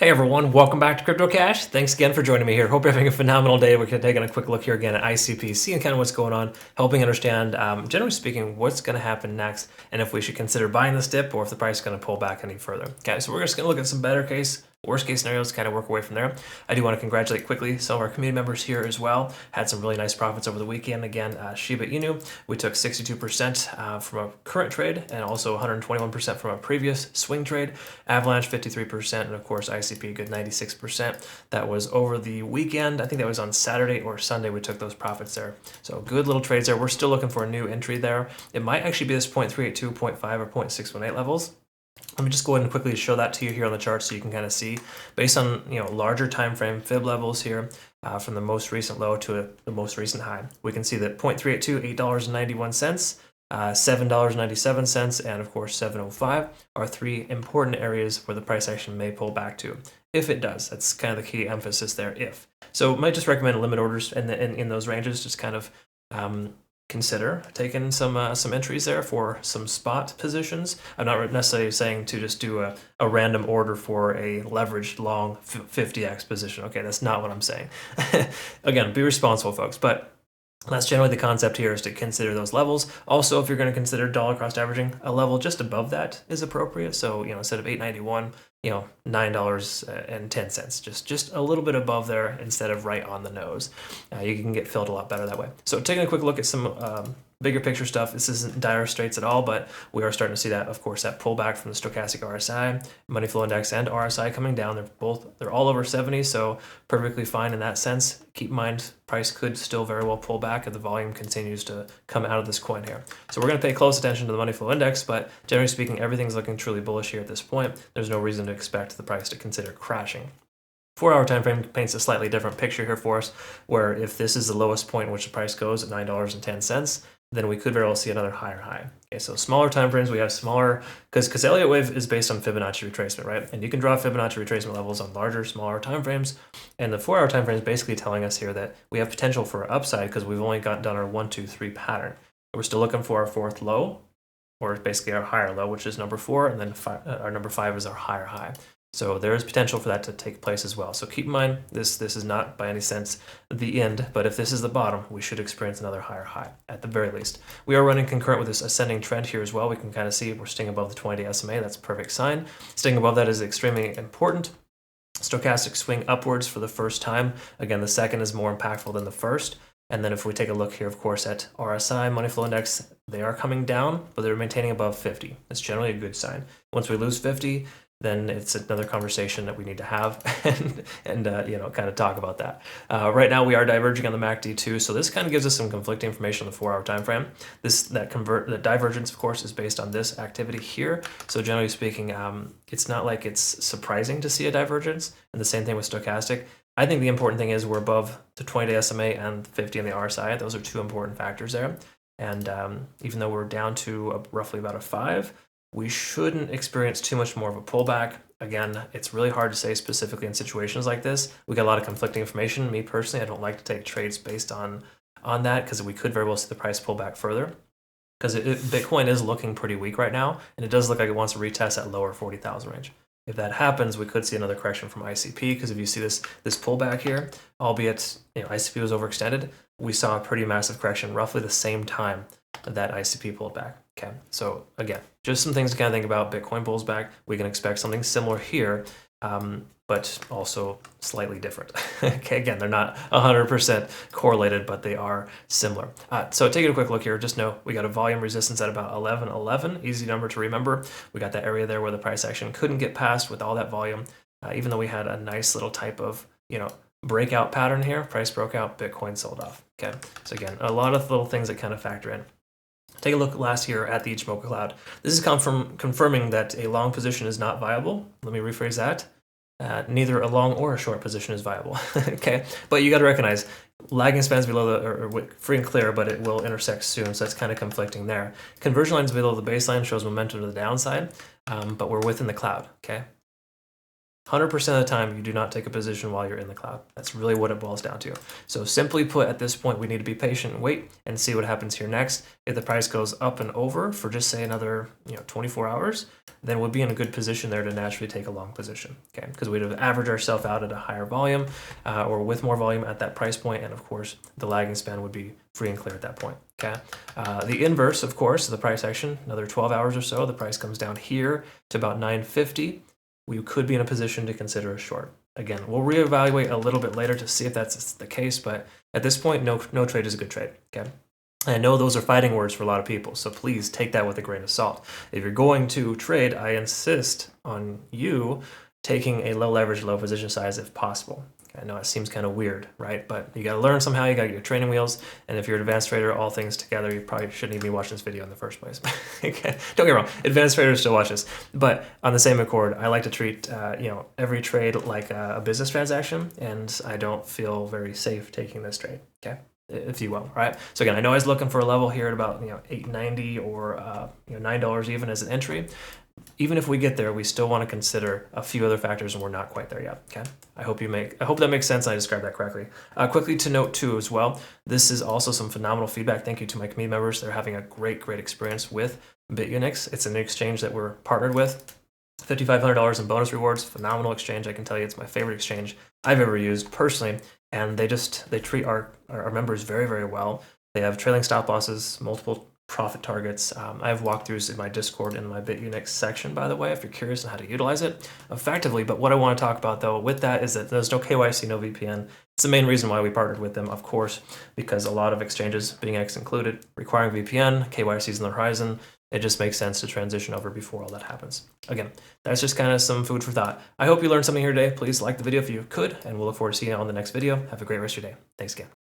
Hey everyone, welcome back to Crypto Cash. Thanks again for joining me here. Hope you're having a phenomenal day. We're taking a quick look here again at ICP, seeing kind of what's going on, helping understand, generally speaking, what's going to happen next, and if we should consider buying this dip or if the price is going to pull back any further. Okay, so we're just going to look at some better case, worst case scenarios, kind of work away from there. I do want to congratulate quickly some of our community members here as well. Had some really nice profits over the weekend. Again, Shiba Inu, we took 62% from a current trade and also 121% from a previous swing trade. Avalanche 53%, and of course ICP good 96%. That was over the weekend. I think that was on Saturday or Sunday we took those profits there. So good little trades there. We're still looking for a new entry there. It might actually be this 0.382, 0.5, or 0.618 levels. Let me just go ahead and quickly show that to you here on the chart so you can kind of see based on larger time frame fib levels here from the most recent low to the most recent high. We can see that 0.382, $8.91, $7.97, and of course 7.05 are three important areas where the price action may pull back to. If it does, that's kind of the key emphasis there. If so, might just recommend limit orders in those ranges. Just kind of consider taking some entries there for some spot positions. I'm not necessarily saying to just do a random order for a leveraged long 50x position. Okay, that's not what I'm saying. Again, be responsible, folks. But that's generally the concept here, is to consider those levels. Also, if you're going to consider dollar cost averaging, a level just above that is appropriate. So, instead of $8.91, $9.10, just a little bit above there instead of right on the nose. You can get filled a lot better that way. So taking a quick look at some bigger picture stuff. This isn't dire straits at all, but we are starting to see that, of course, that pullback from the stochastic RSI, money flow index, and RSI coming down. They're all over 70, so perfectly fine in that sense. Keep in mind, price could still very well pull back if the volume continues to come out of this coin here. So we're going to pay close attention to the money flow index, but generally speaking, everything's looking truly bullish here at this point. There's no reason to expect the price to consider crashing. 4-hour time frame paints a slightly different picture here for us, where if this is the lowest point in which the price goes at $9.10, then we could very well see another higher high. Okay, so smaller time frames, we have smaller, because Elliott Wave is based on Fibonacci retracement, right? And you can draw Fibonacci retracement levels on larger, smaller time frames. And the 4-hour time frame is basically telling us here that we have potential for upside because we've only done our 1, 2, 3 pattern. We're still looking for our fourth low, or basically our higher low, which is number 4, and then our number 5 is our higher high. So there is potential for that to take place as well. So keep in mind, this is not by any sense the end, but if this is the bottom, we should experience another higher high at the very least. We are running concurrent with this ascending trend here as well. We can kind of see we're staying above the 20-day SMA. That's a perfect sign. Staying above that is extremely important. Stochastic swing upwards for the first time. Again, the second is more impactful than the first. And then if we take a look here, of course, at RSI, money flow index, they are coming down, but they're maintaining above 50. That's generally a good sign. Once we lose 50, then it's another conversation that we need to have and kind of talk about that. Right now, we are diverging on the MACD too, so this kind of gives us some conflicting information on the 4-hour time frame. The divergence, of course, is based on this activity here. So generally speaking, it's not like it's surprising to see a divergence. And the same thing with stochastic. I think the important thing is we're above the 20-day SMA and 50 on the RSI. Those are two important factors there. And even though we're down to roughly about a 5, we shouldn't experience too much more of a pullback. Again, it's really hard to say specifically in situations like this. We got a lot of conflicting information. Me personally, I don't like to take trades based on that because we could very well see the price pull back further. Because Bitcoin is looking pretty weak right now, and it does look like it wants to retest that lower 40,000 range. If that happens, we could see another correction from ICP, because if you see this pullback here, albeit ICP was overextended, we saw a pretty massive correction roughly the same time that ICP pulled back. Okay, so again, just some things to kind of think about. Bitcoin pulls back. We can expect something similar here, but also slightly different. Okay, again, they're not 100% correlated, but they are similar. So taking a quick look here, just know we got a volume resistance at about 1111, easy number to remember. We got that area there where the price action couldn't get past with all that volume, even though we had a nice little type of, breakout pattern here. Price broke out, Bitcoin sold off. Okay, so again, a lot of little things that kind of factor in. Take a look last year at the Ichimoku cloud. This is confirming that a long position is not viable. Let me rephrase that. Neither a long or a short position is viable. Okay, but you got to recognize lagging spans below or free and clear, but it will intersect soon, so that's kind of conflicting there. Conversion lines below the baseline shows momentum to the downside, but we're within the cloud. Okay, 100% of the time, you do not take a position while you're in the cloud. That's really what it boils down to. So simply put, at this point, we need to be patient and wait and see what happens here next. If the price goes up and over for just say another 24 hours, then we'll be in a good position there to naturally take a long position, okay? Because we'd have averaged ourselves out at a higher volume or with more volume at that price point, and of course, the lagging span would be free and clear at that point, okay? The inverse, of course, the price action, another 12 hours or so, the price comes down here to about 950. We could be in a position to consider a short. Again, we'll reevaluate a little bit later to see if that's the case, but at this point, no trade is a good trade, okay? And I know those are fighting words for a lot of people, so please take that with a grain of salt. If you're going to trade, I insist on you taking a low leverage, low position size if possible. I know it seems kind of weird, right? But you got to learn somehow. You got to get your training wheels. And if you're an advanced trader, all things together, you probably shouldn't even be watching this video in the first place. Okay. Don't get me wrong. Advanced traders still watch this. But on the same accord, I like to treat every trade like a business transaction, and I don't feel very safe taking this trade. Okay, if you will. All right. So again, I know I was looking for a level here at about $8.90 or $9 even as an entry. Even if we get there, we still want to consider a few other factors, and we're not quite there yet. Okay, I hope that makes sense. I described that correctly. Quickly to note too, as well, this is also some phenomenal feedback. Thank you to my community members. They're having a great experience with Bitunix. It's an exchange that we're partnered with. $5,500 in bonus rewards. Phenomenal exchange. I can tell you, it's my favorite exchange I've ever used personally. And they treat our members very, very well. They have trailing stop losses, multiple profit targets. I have walkthroughs in my Discord in my Bitunix section, by the way, if you're curious on how to utilize it effectively. But what I want to talk about, though, with that is that there's no KYC, no VPN. It's the main reason why we partnered with them, of course, because a lot of exchanges, BingX included, requiring VPN, KYC's on the horizon. It just makes sense to transition over before all that happens. Again, that's just kind of some food for thought. I hope you learned something here today. Please like the video if you could, and we'll look forward to seeing you on the next video. Have a great rest of your day. Thanks again.